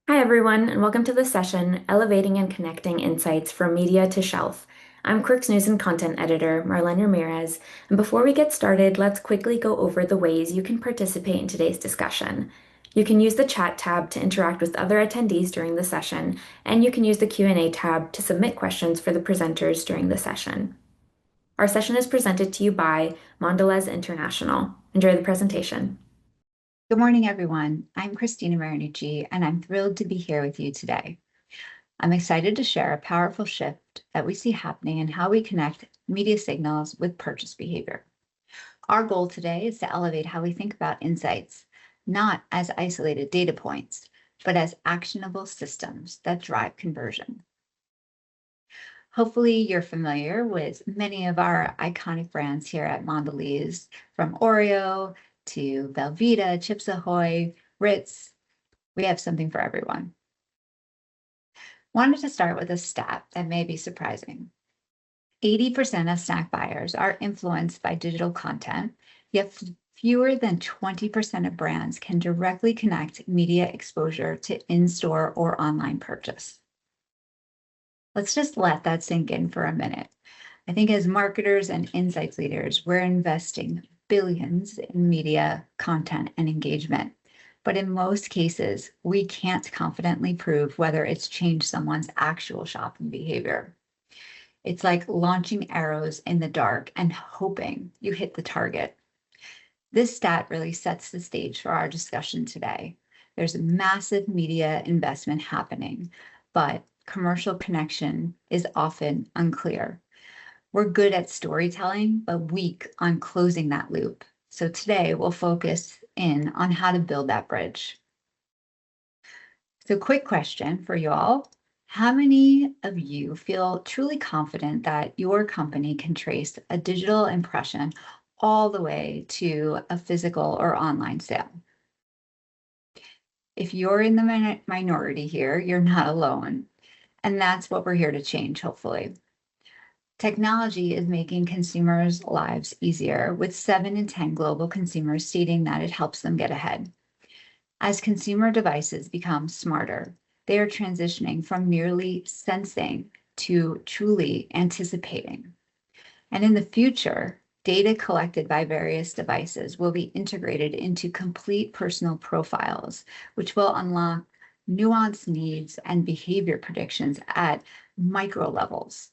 Hi, everyone, and welcome to the session, Elevating and Connecting Insights from Media to Shelf. I'm Quirk's News and Content Editor, Marlene Ramirez, and before we get started, let's quickly go over the ways you can participate in today's discussion. You can use the chat tab to interact with other attendees during the session, and you can use the Q&A tab to submit questions for the presenters during the session. Our session is presented to you by Mondelēz International. Enjoy the presentation. Good morning, everyone. I'm Cristina Marinucci, and I'm thrilled to be here with you today. I'm excited to share a powerful shift that we see happening in how we connect media signals with purchase behavior. Our goal today is to elevate how we think about insights, not as isolated data points, but as actionable systems that drive conversion. Hopefully, you're familiar with many of our iconic brands here at Mondelēz, from Oreo to Velveeta, Chips Ahoy, Ritz. We have something for everyone. Wanted to start with a stat that may be surprising. 80% of snack buyers are influenced by digital content, yet fewer than 20% of brands can directly connect media exposure to in-store or online purchase. Let's just let that sink in for a minute. I think as marketers and insights leaders, we're investing billions in media content and engagement. But in most cases, we can't confidently prove whether it's changed someone's actual shopping behavior. It's like launching arrows in the dark and hoping you hit the target. This stat really sets the stage for our discussion today. There's a massive media investment happening, but commercial connection is often unclear. We're good at storytelling, but weak on closing that loop. So today we'll focus in on how to build that bridge. So quick question for you all. How many of you feel truly confident that your company can trace a digital impression all the way to a physical or online sale? If you're in the minority here, you're not alone. And that's what we're here to change, hopefully. Technology is making consumers' lives easier, with 7 in 10 global consumers stating that it helps them get ahead. As consumer devices become smarter, they are transitioning from merely sensing to truly anticipating. And in the future, data collected by various devices will be integrated into complete personal profiles, which will unlock nuanced needs and behavior predictions at micro levels.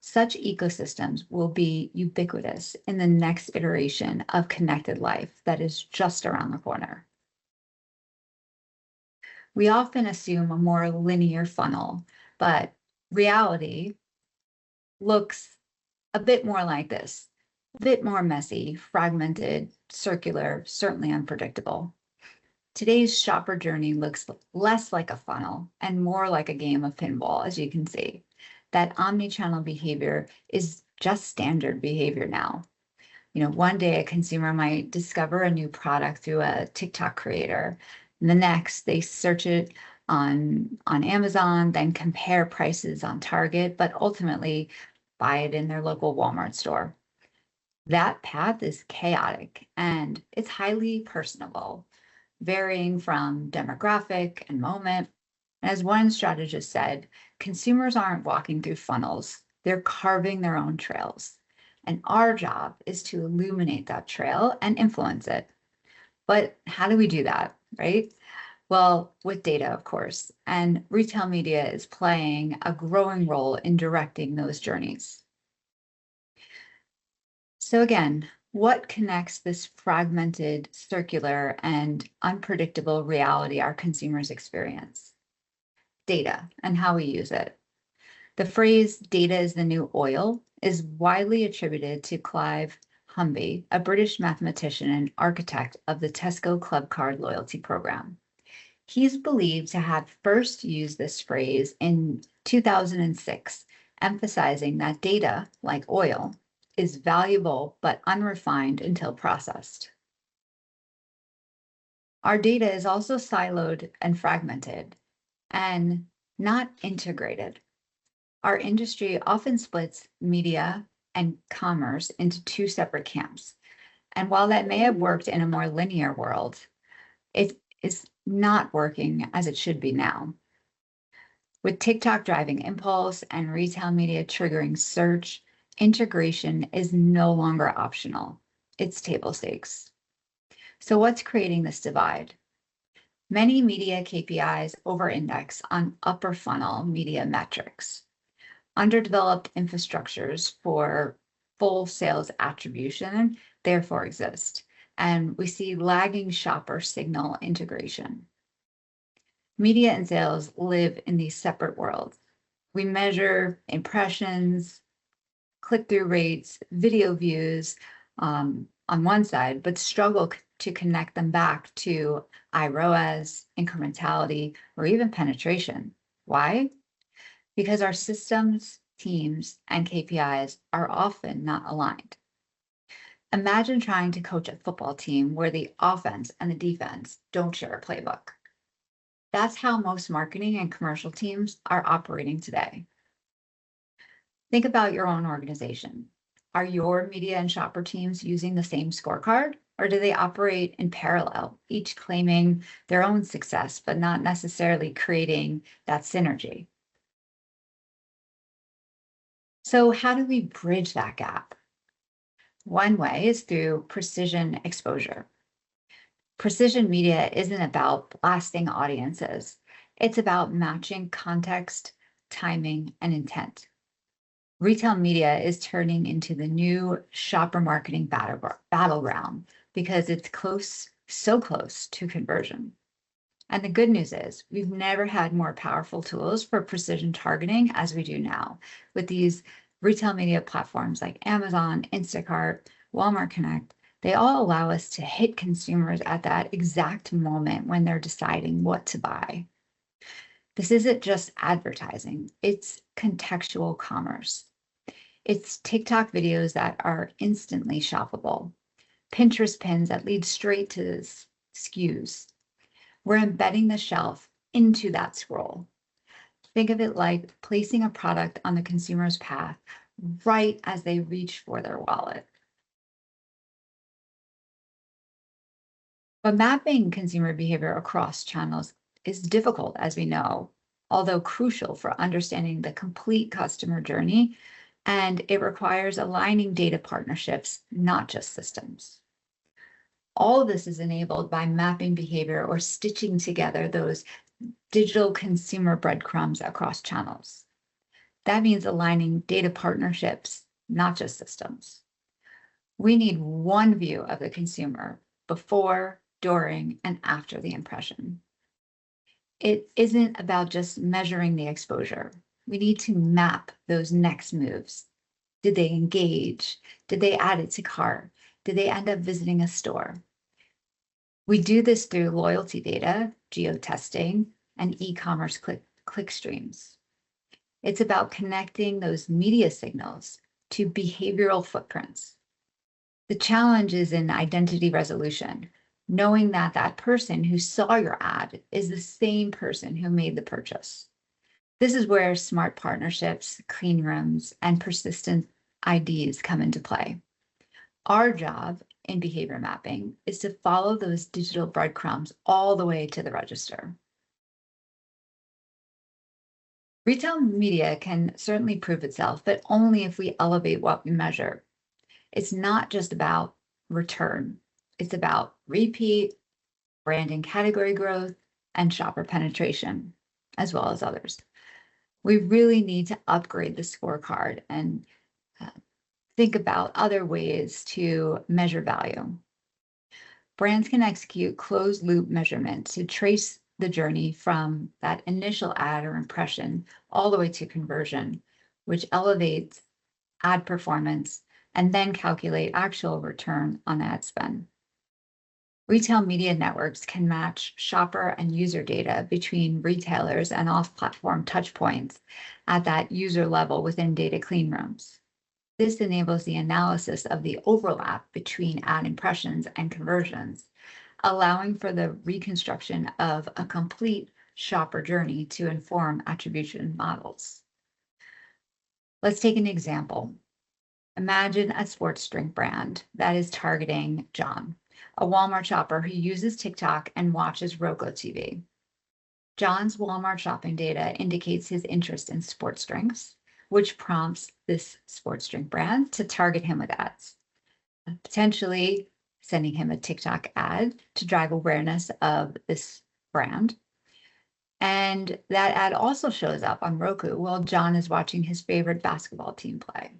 Such ecosystems will be ubiquitous in the next iteration of connected life that is just around the corner. We often assume a more linear funnel, but reality looks a bit more like this, a bit more messy, fragmented, circular, certainly unpredictable. Today's shopper journey looks less like a funnel and more like a game of pinball, as you can see. That omni-channel behavior is just standard behavior now. One day a consumer might discover a new product through a TikTok creator, and the next they search it on Amazon, then compare prices on Target, but ultimately buy it in their local Walmart store. That path is chaotic and it's highly personable, varying from demographic and moment. As one strategist said, consumers aren't walking through funnels, they're carving their own trails. And our job is to illuminate that trail and influence it. But how do we do that, right? Well, with data, of course, and retail media is playing a growing role in directing those journeys. So again, what connects this fragmented, circular, and unpredictable reality our consumers experience? Data and how we use it. The phrase data is the new oil is widely attributed to Clive Humby, a British mathematician and architect of the Tesco Club Card loyalty program. He's believed to have first used this phrase in 2006, emphasizing that data, like oil, is valuable but unrefined until processed. Our data is also siloed and fragmented and not integrated. Our industry often splits media and commerce into two separate camps. And while that may have worked in a more linear world, is not working as it should be now. With TikTok driving impulse and retail media triggering search, integration is no longer optional. It's table stakes. So what's creating this divide? Many media KPIs over-index on upper funnel media metrics. Underdeveloped infrastructures for full sales attribution therefore exist, and we see lagging shopper signal integration. Media and sales live in these separate worlds. We measure impressions, click-through rates, video views on one side, but struggle to connect them back to iROAS, incrementality, or even penetration. Why? Because our systems, teams, and KPIs are often not aligned. Imagine trying to coach a football team where the offense and the defense don't share a playbook. That's how most marketing and commercial teams are operating today. Think about your own organization. Are your media and shopper teams using the same scorecard, or do they operate in parallel, each claiming their own success, but not necessarily creating that synergy? So how do we bridge that gap? One way is through precision exposure. Precision media isn't about blasting audiences. It's about matching context, timing, and intent. Retail media is turning into the new shopper marketing battleground because it's close, so close to conversion. And the good news is we've never had more powerful tools for precision targeting as we do now with these retail media platforms like Amazon, Instacart, Walmart Connect. They all allow us to hit consumers at that exact moment when they're deciding what to buy. This isn't just advertising, it's contextual commerce. It's TikTok videos that are instantly shoppable, Pinterest pins that lead straight to SKUs. We're embedding the shelf into that scroll. Think of it like placing a product on the consumer's path right as they reach for their wallet. But mapping consumer behavior across channels is difficult, as we know, although crucial for understanding the complete customer journey, and it requires aligning data partnerships, not just systems. All of this is enabled by mapping behavior or stitching together those digital consumer breadcrumbs across channels. That means aligning data partnerships, not just systems. We need one view of the consumer before, during, and after the impression. It isn't about just measuring the exposure. We need to map those next moves. Did they engage? Did they add it to cart? Did they end up visiting a store? We do this through loyalty data, geo-testing, and e-commerce click streams. It's about connecting those media signals to behavioral footprints. The challenge is in identity resolution, knowing that that person who saw your ad is the same person who made the purchase. This is where smart partnerships, clean rooms, and persistent IDs come into play. Our job in behavior mapping is to follow those digital breadcrumbs all the way to the register. Retail media can certainly prove itself, but only if we elevate what we measure. It's not just about return. It's about repeat, brand and category growth, and shopper penetration, as well as others. We really need to upgrade the scorecard and think about other ways to measure value. Brands can execute closed loop measurement to trace the journey from that initial ad or impression all the way to conversion, which elevates ad performance and then calculate actual return on ad spend. Retail media networks can match shopper and user data between retailers and off-platform touchpoints at that user level within data clean rooms. This enables the analysis of the overlap between ad impressions and conversions, allowing for the reconstruction of a complete shopper journey to inform attribution models. Let's take an example. Imagine a sports drink brand that is targeting John, a Walmart shopper who uses TikTok and watches Roku TV. John's Walmart shopping data indicates his interest in sports drinks, which prompts this sports drink brand to target him with ads, potentially sending him a TikTok ad to drive awareness of this brand. And that ad also shows up on Roku while John is watching his favorite basketball team play.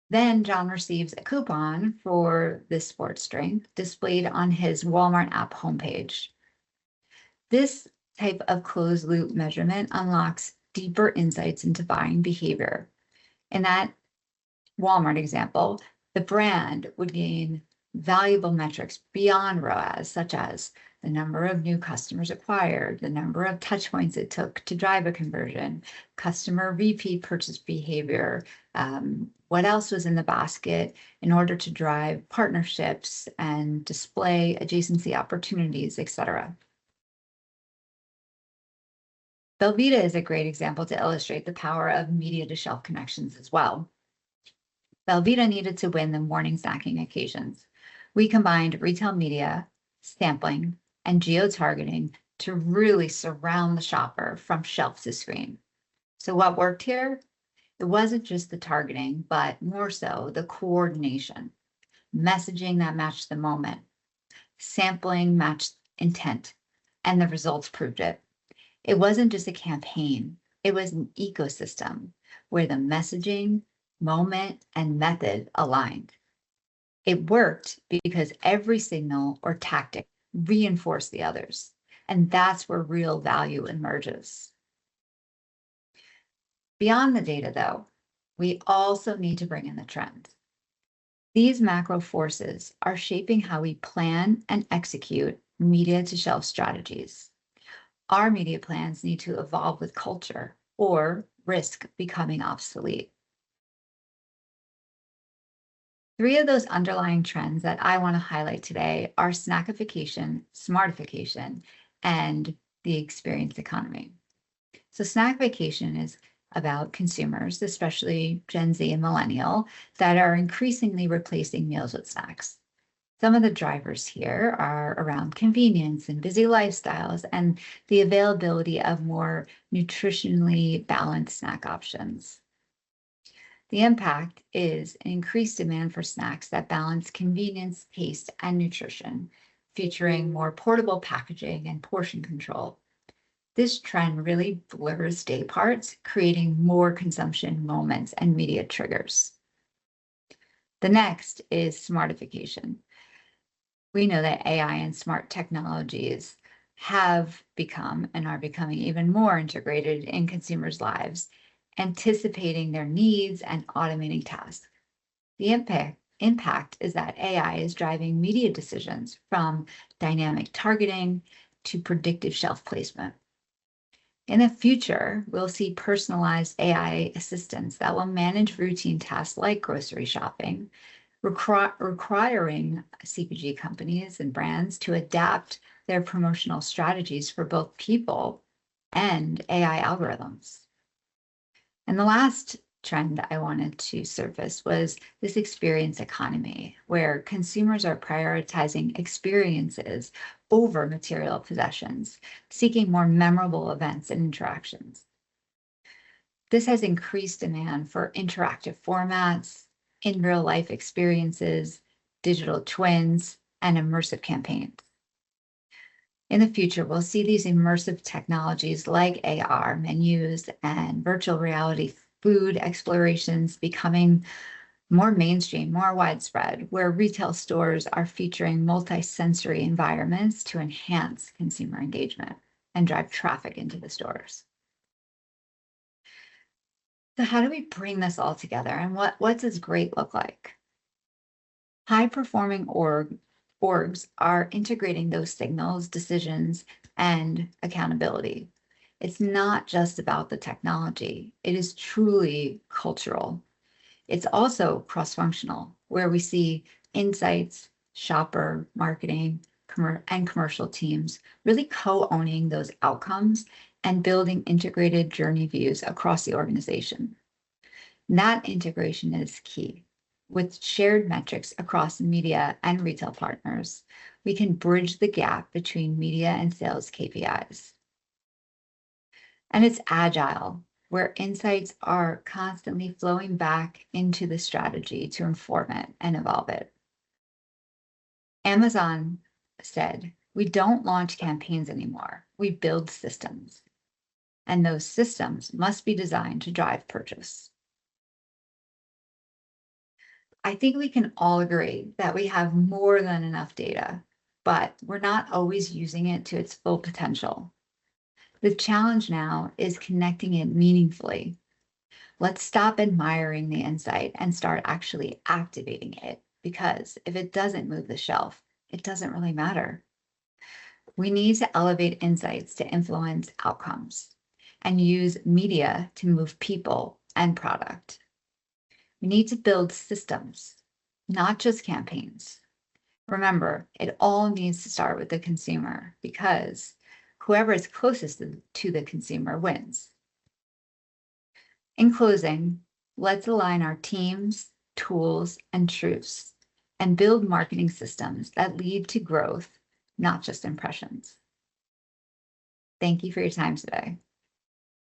Then John receives a coupon for this sports drink displayed on his Walmart app homepage. This type of closed loop measurement unlocks deeper insights into buying behavior. In that Walmart example, the brand would gain valuable metrics beyond ROAS, such as the number of new customers acquired, the number of touch points it took to drive a conversion, customer repeat purchase behavior, what else was in the basket in order to drive partnerships and display adjacency opportunities, etc. Belvita is a great example to illustrate the power of media to shelf connections as well. Belvita needed to win the morning snacking occasions. We combined retail media, sampling, and geo-targeting to really surround the shopper from shelf to screen. So what worked here? It wasn't just the targeting, but more so the coordination, messaging that matched the moment, sampling matched intent, and the results proved it. It wasn't just a campaign, it was an ecosystem where the messaging, moment, and method aligned. It worked because every signal or tactic reinforced the others, and that's where real value emerges. Beyond the data, though, we also need to bring in the trends. These macro forces are shaping how we plan and execute media to shelf strategies. Our media plans need to evolve with culture or risk becoming obsolete. 3 of those underlying trends that I want to highlight today are snackification, smartification, and the experience economy. So snackification is about consumers, especially Gen Z and Millennial, that are increasingly replacing meals with snacks. Some of the drivers here are around convenience and busy lifestyles and the availability of more nutritionally balanced snack options. The impact is an increased demand for snacks that balance convenience, taste, and nutrition, featuring more portable packaging and portion control. This trend really blurs day parts, creating more consumption moments and media triggers. The next is smartification. We know that AI and smart technologies have become and are becoming even more integrated in consumers' lives, anticipating their needs and automating tasks. The impact is that AI is driving media decisions from dynamic targeting to predictive shelf placement. In the future, we'll see personalized AI assistants that will manage routine tasks like grocery shopping, requiring CPG companies and brands to adapt their promotional strategies for both people and AI algorithms. And the last trend I wanted to surface was this experience economy, where consumers are prioritizing experiences over material possessions, seeking more memorable events and interactions. This has increased demand for interactive formats, in real life experiences, digital twins, and immersive campaigns. In the future, we'll see these immersive technologies like AR, menus, and virtual reality food explorations becoming more mainstream, more widespread, where retail stores are featuring multi-sensory environments to enhance consumer engagement and drive traffic into the stores. So how do we bring this all together, and what does great look like? High-performing orgs are integrating those signals, decisions, and accountability. It's not just about the technology. It is truly cultural. It's also cross-functional, where we see insights, shopper, marketing, and commercial teams really co-owning those outcomes and building integrated journey views across the organization. And that integration is key. With shared metrics across media and retail partners, we can bridge the gap between media and sales KPIs. And it's agile, where insights are constantly flowing back into the strategy to inform it and evolve it. Amazon said, we don't launch campaigns anymore. We build systems. And those systems must be designed to drive purchase. I think we can all agree that we have more than enough data, but we're not always using it to its full potential. The challenge now is connecting it meaningfully. Let's stop admiring the insight and start actually activating it, because if it doesn't move the shelf, it doesn't really matter. We need to elevate insights to influence outcomes and use media to move people and product. We need to build systems, not just campaigns. Remember, it all needs to start with the consumer, because whoever is closest to the consumer wins. In closing, let's align our teams, tools, and truths, and build marketing systems that lead to growth, not just impressions. Thank you for your time today.